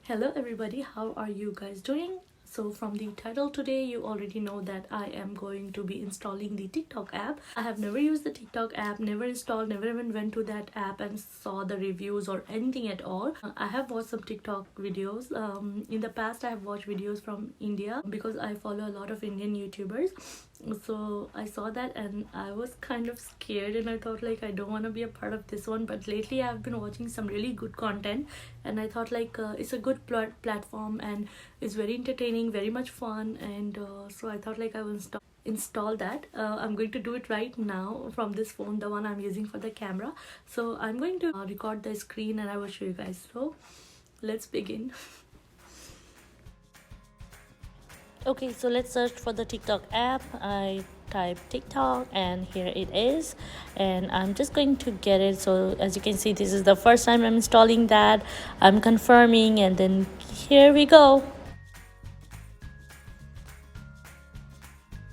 Hello everybody, how are you guys doing? So from the title today you already know that I am going to be installing the TikTok app. I have never used the TikTok app, never installed, never even went to that app and saw the reviews or anything at all. I have watched some TikTok videos. In the past I have watched videos from India because I follow a lot of Indian YouTubers. So I saw that and I was kind of scared and I thought like I don't want to be a part of this one, but lately I've been watching some really good content and I thought like it's a good platform and it's very entertaining, very much fun, and so I thought like I will install that. I'm going to do it right now from this phone, the one I'm using for the camera. So I'm going to record the screen and I will show you guys. So let's begin. Okay, so let's search for the TikTok app. I type TikTok and here it is, and I'm just going to get it. So as you can see, this is the first time I'm installing that. I'm confirming and then here we go.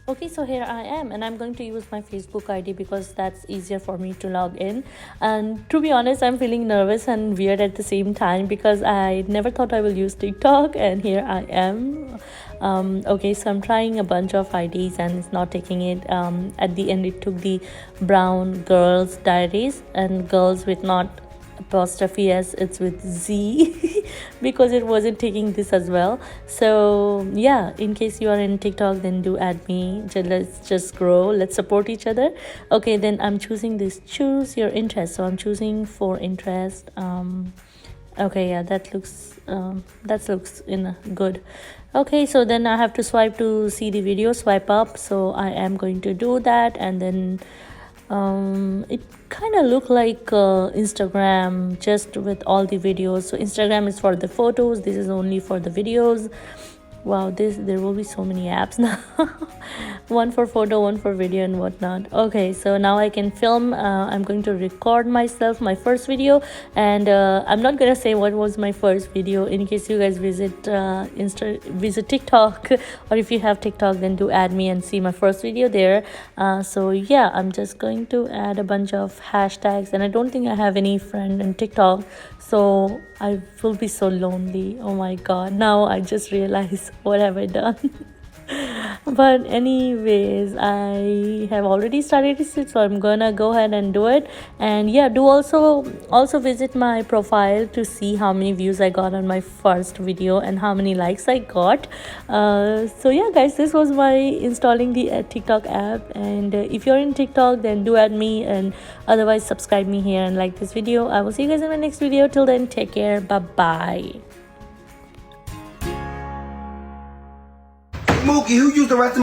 Okay, so here I am and I'm going to use my Facebook ID because that's easier for me to log in. And to be honest, I'm feeling nervous and weird at the same time because I never thought I will use TikTok, and here I am. Okay, so I'm trying a bunch of IDs and it's not taking it. At the end it took the brown girls diaries and girls with not apostrophe s, it's with z because it wasn't taking this as well. So yeah, in case you are in TikTok, then do add me. Let's just grow, let's support each other. Okay, then I'm choosing this choose your interest, so I'm choosing for interest. Okay, yeah, that looks in good. Okay, so then I have to swipe to see the video, swipe up, so I am going to do that. And then it kind of look like Instagram, just with all the videos. So Instagram is for the photos, this is only for the videos. Wow, there will be so many apps now. One for photo, one for video and whatnot. Okay, so now I can film. I'm going to record myself, my first video, and I'm not gonna say what was my first video in case you guys visit visit TikTok, or if you have TikTok, then do add me and see my first video there. So yeah, I'm just going to add a bunch of hashtags, and I don't think I have any friend in TikTok, so I will be so lonely. Oh my god, now I just realized what have I done. But anyways, I have already started it, so I'm gonna go ahead and do it. And yeah, do also visit my profile to see how many views I got on my first video and how many likes I got. So yeah guys, this was my installing the TikTok app, and if you're in TikTok, then do add me, and otherwise subscribe me here and like this video. I will see you guys in my next video. Till then, take care, bye bye. Mookie, who used the rest of